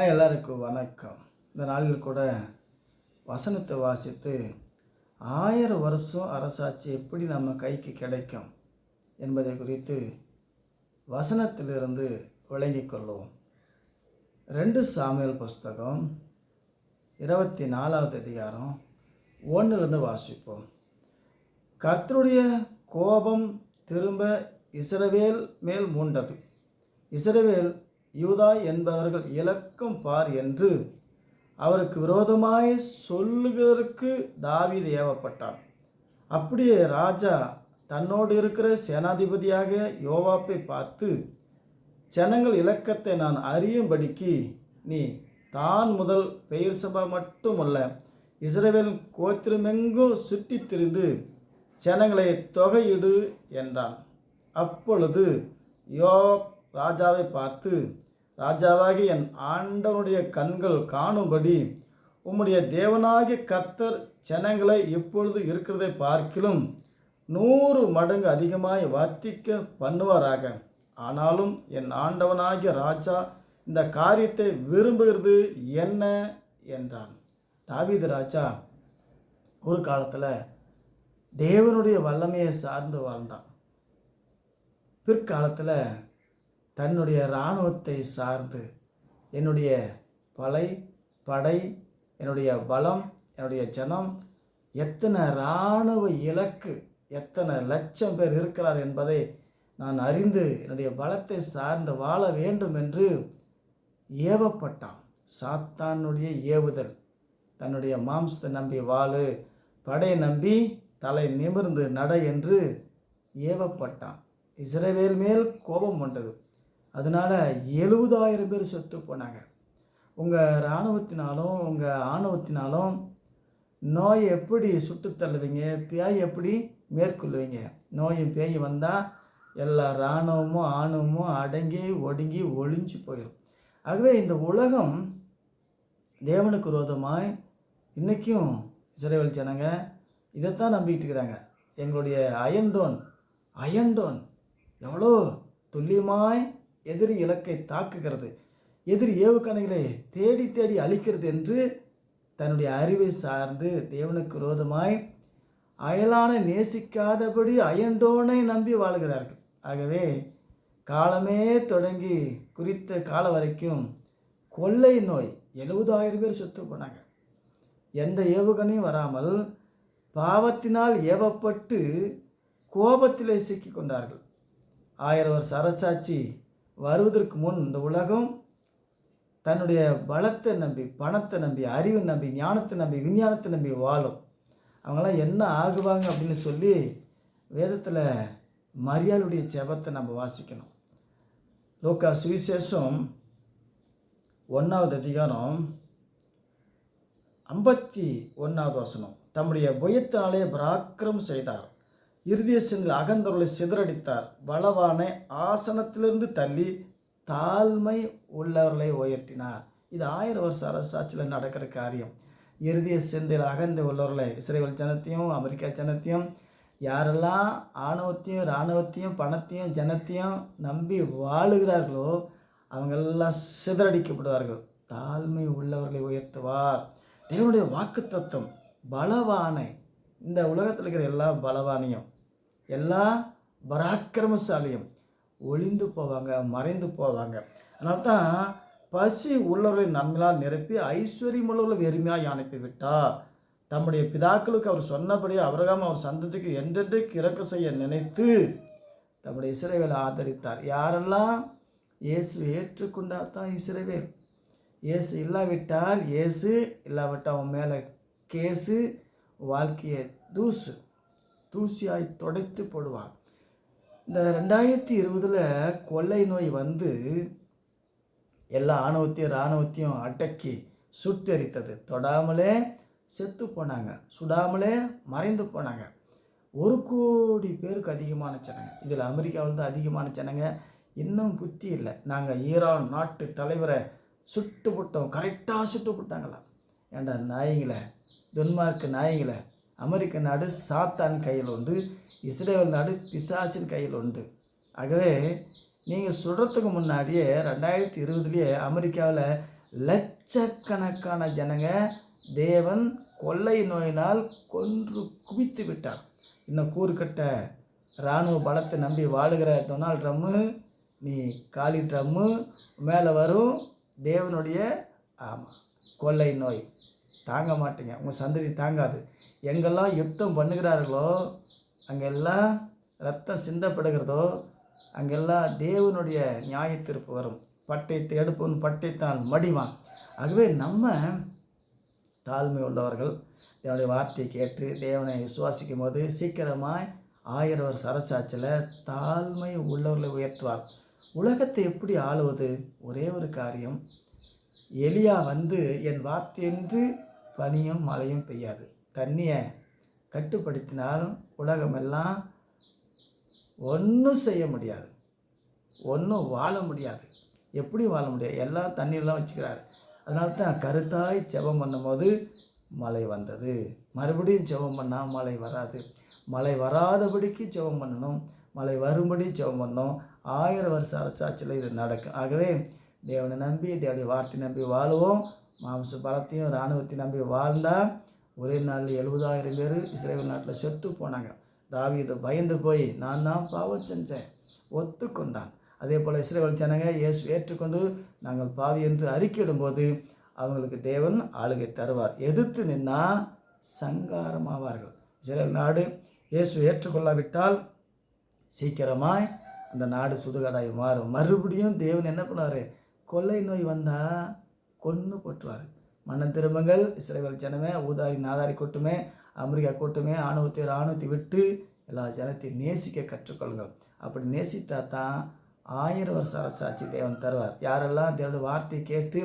எல்லாருக்கும் வணக்கம். இந்த நாளில் கூட வசனத்தை வாசித்து 1000 வருஷம் அரசாட்சி எப்படி நம்ம கைக்கு கிடைக்கும் என்பதை குறித்து வசனத்திலிருந்து விளங்கிக் கொள்வோம். 2 சாமுவேல் புஸ்தகம் 24வது அதிகாரம் 1லிருந்து வாசிப்போம். கர்த்தருடைய கோபம் திரும்ப இஸ்ரவேல் மேல் மூண்டது. இஸ்ரவேல் யூதா என்பவர்கள் இலக்கம் பார் என்று அவருக்கு விரோதமாய் சொல்லுகிறதற்கு தாவீது ஏவப்பட்டான். அப்படியே ராஜா தன்னோடு இருக்கிற சேனாதிபதியாக யோவாப்பை பார்த்து, ஜனங்கள் இலக்கத்தை நான் அறியும்படிக்கு நீ தான் முதல் பெயர்சபா மட்டுமல்ல இஸ்ரவேல் கோத்திரமெங்கும் சுற்றித் திரிந்து ஜனங்களை தொகையிடு என்றான். அப்பொழுது யோவாப் ராஜாவை பார்த்து, ராஜாவாகி என் ஆண்டவனுடைய கண்கள் காணும்படி உம்முடைய தேவனாகிய கர்த்தர் ஜனங்களை இப்பொழுது இருக்கிறதை பார்க்கிலும் 100 மடங்கு அதிகமாய் வர்த்திக்க பண்ணுவாராக. ஆனாலும் என் ஆண்டவனாகிய ராஜா இந்த காரியத்தை விரும்புகிறது என்ன என்றான். தாவீது ராஜா ஒரு காலத்தில் தேவனுடைய வல்லமையை சார்ந்து வாழ்ந்தான். பிற்காலத்தில் தன்னுடைய இராணுவத்தை சார்ந்து என்னுடைய படை, என்னுடைய பலம், என்னுடைய ஜனம், எத்தனை இராணுவ இலக்கு, எத்தனை லட்சம் பேர் இருக்கிறார் என்பதை நான் அறிந்து என்னுடைய பலத்தை சார்ந்து வாழ வேண்டும் என்று ஏவப்பட்டான். சாத்தானுடைய ஏவுதல், தன்னுடைய மாம்சத்தை நம்பி வாழு, படையை நம்பி தலை நிமிர்ந்து நட என்று ஏவப்பட்டான். இஸ்ரவேல் மேல் கோபம் கொண்டது. அதனால் 70,000 பேர் செத்து போனாங்க. உங்கள் இராணுவத்தினாலும் உங்கள் ஆணவத்தினாலும் நோயை எப்படி சுட்டு தள்ளுவீங்க, பேய் எப்படி மேற்கொள்வீங்க? நோயும் பேய் வந்தால் எல்லா இராணுவமும் ஆணவமும் அடங்கி ஒடுங்கி ஒழிஞ்சு போயிடும். ஆகவே இந்த உலகம் தேவனுக்கு விரோதமாய் இன்றைக்கும் இஸ்ரவேல் ஜனங்க இதைத்தான் நம்பிக்கிட்டு இருக்கிறாங்க. எங்களுடைய அயன்டோன் எவ்வளோ துல்லியமாய் எதிரி இலக்கை தாக்குகிறது, எதிரி ஏவுகணைகளை தேடி தேடி அழிக்கிறது என்று தன்னுடைய அறிவை சார்ந்து தேவனுக்கு விரோதமாய் அயலானை நேசிக்காதபடி அயன்டோனை நம்பி வாழ்கிறார்கள். ஆகவே காலமே தொடங்கி குறித்த காலம் வரைக்கும் கொள்ளை நோய் 70,000 பேர் செத்து போனாங்க. எந்த ஏவுகணையும் வராமல் பாவத்தினால் ஏவப்பட்டு கோபத்திலே சிக்கி கொண்டார்கள். 1000 வருஷ அரசாட்சி வருவதற்கு முன் இந்த உலகம் தன்னுடைய பலத்தை நம்பி, பணத்தை நம்பி, அறிவை நம்பி, ஞானத்தை நம்பி, விஞ்ஞானத்தை நம்பி வாழும். அவங்களாம் என்ன ஆகுவாங்க அப்படின்னு சொல்லி வேதத்தில் மரியாளுடைய ஜெபத்தை நம்ம வாசிக்கணும். லூக்கா சுவிசேஷம் 1வது அதிகாரம் 51வது வசனம். தம்முடைய புயத்தினாலே பராக்கிரம் செய்தார், இருதய சிந்தையில் அகந்தவர்களை சிதறடித்தார், பலவானை ஆசனத்திலிருந்து தள்ளி தாழ்மை உள்ளவர்களை உயர்த்தினார். இது 1000 வருஷ அரசாட்சியில் நடக்கிற காரியம். இருதய சிந்தையில் அகந்த உள்ளவர்களை, இஸ்ரவேல் ஜனத்தையும் அமெரிக்கா ஜனத்தையும், யாரெல்லாம் ஆணவத்தையும் இராணுவத்தையும் பணத்தையும் ஜனத்தையும் நம்பி வாழுகிறார்களோ அவங்களெல்லாம் சிதறடிக்கப்படுவார்கள். தாழ்மை உள்ளவர்களை உயர்த்துவார். தேவனுடைய வாக்குத்தத்தம். பலவானை, இந்த உலகத்தில் இருக்கிற எல்லா பலவானையும் எல்லா பராக்கிரமசாலியும் ஒளிந்து போவாங்க, மறைந்து போவாங்க. அதனால தான் பசி உள்ளவர்களை நன்மையால் நிரப்பி ஐஸ்வர்யம் உள்ளவர்களை வெறுமையாக அனுப்பி விட்டார். தம்முடைய பிதாக்களுக்கு அவர் சொன்னபடி அபிரகாம் அவர் சந்ததிக்கு என்றென்றைக்கு இறக்க செய்ய நினைத்து தம்முடைய இஸ்ரவேலை ஆதரித்தார். யாரெல்லாம் இயேசுவை ஏற்றுக்கொண்டால் தான் இஸ்ரவேல். இயேசு இல்லாவிட்டால் அவன் மேலே கேஸு, வாழ்க்கையை தூசியாய் துடைத்து போடுவார். இந்த 2020 கொள்ளை நோய் வந்து எல்லா ஆணவத்தையும் இராணுவத்தையும் அடக்கி சுட்டெரித்தது. தொடாமலே செத்து போனாங்க, சுடாமலே மறைந்து போனாங்க. 1 கோடி பேருக்கு அதிகமான ஜனங்க. இதில் அமெரிக்காவில் தான் அதிகமான ஜனங்க. இன்னும் புத்தி இல்லை. நாங்கள் ஈரான் நாட்டு தலைவரை சுட்டு போட்டோம், கரெக்டாக சுட்டு போட்டாங்களா? ஏண்டா நாய்களை, டென்மார்க் நாய்களை, அமெரிக்க நாடு சாத்தான் கையில் உண்டு, இஸ்ரேல் நாடு பிசாசின் கையில் உண்டு. ஆகவே நீங்கள் சொல்கிறதுக்கு முன்னாடியே 2020 அமெரிக்காவில் லட்சக்கணக்கான ஜனங்க தேவன் கொள்ளை நோயினால் கொன்று குவித்து விட்டார். இன்னும் கூறுகட்ட இராணுவ பலத்தை நம்பி வாழுகிற டொனால்ட் ட்ரம்ப்பு, நீ காலி ட்ரம்ப்பு மேலே வரும் தேவனுடைய கொள்ளை நோய். தாங்க மாட்டீங்க, உங்கள் சந்ததி தாங்காது. எங்கெல்லாம் யுத்தம் பண்ணுகிறார்களோ அங்கெல்லாம் ரத்தம் சிந்தப்படுகிறதோ அங்கெல்லாம் தேவனுடைய நியாய தீர்ப்பு வரும். பட்டயத்தை எடுப்பவன் பட்டயத்தால் மடிவான். ஆகவே நம்ம தாழ்மை உள்ளவர்கள் தேவனுடைய வார்த்தையை கேட்டு தேவனை விசுவாசிக்கும் போது சீக்கிரமாய் 1000 வருஷ அரசாட்சியில் தாழ்மை உள்ளவர்களை உயர்த்துவார். உலகத்தை எப்படி ஆளுவது? ஒரே ஒரு காரியம், எலியா வந்து என் வார்த்தையென்று பனியும் மழையும் பெய்யாது. தண்ணியை கட்டுப்படுத்தினால் உலகமெல்லாம் ஒன்றும் செய்ய முடியாது, ஒன்றும் வாழ முடியாது. எப்படி வாழ முடியாது? எல்லாம் தண்ணீர்லாம் வச்சுக்கிறாரு. அதனால தான் கருத்தாய் ஜெபம் பண்ணும்போது மழை வந்தது. மறுபடியும் ஜெபம் பண்ணால் மழை வராது. மழை வராதபடிக்கு ஜெபம் பண்ணணும், மழை வரும்படி ஜெபம் பண்ணணும். 1000 வருஷ அரசாட்சியில் இது நடக்கும். ஆகவே தேவனை நம்பி தேவனுடைய வார்த்தை நம்பி வாழுவோம். மாம்ச பலத்தையும் இராணுவத்தை நம்பி வாழ்ந்தால் ஒரே நாளில் 70,000 பேர் இஸ்ரேல் நாட்டில் செத்து போனாங்க. தாவீது பயந்து போய் நான் தான் பாவம் செஞ்சேன் ஒத்துக்கொண்டான். அதே போல் இஸ்ரேல் ஜனங்க இயேசு ஏற்றுக்கொண்டு நாங்கள் பாவி என்று அறிக்கையிடும்போது அவங்களுக்கு தேவன் ஆளுகை தருவார். எதிர்த்து நின்னால் சங்காரமாவார்கள். இஸ்ரேல் நாடு இயேசு ஏற்றுக்கொள்ளாவிட்டால் சீக்கிரமாய் அந்த நாடு சுடுகாடாய் மாறும். மறுபடியும் தேவன் என்ன பண்ணுவார்? கொள்ளை நோய் வந்தால் கொன்று போட்டுருவார். மனம் திரும்புங்கள் இஸ்ரேல் ஜனமே, ஊதாரி நாதாரி கூட்டமே, அமெரிக்கா கூட்டமே, ஆணுவத்தை விட்டு எல்லா ஜனத்தையும் நேசிக்க கற்றுக்கொள்ளுங்கள். அப்படி நேசித்தா தான் 1000 வருஷ அரசாட்சி தேவன் தருவார். யாரெல்லாம் தேவனுடைய வார்த்தையை கேட்டு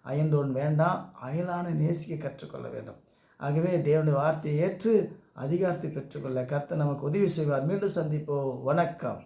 அயன்றோன் வேண்டாம், அயலான நேசிக்க கற்றுக்கொள்ள வேண்டும். ஆகவே தேவனுடைய வார்த்தையை ஏற்று அதிகாரத்தை பெற்றுக்கொள்ள கர்த்தர் நமக்கு உதவி செய்வார். மீண்டும் சந்திப்போம். வணக்கம்.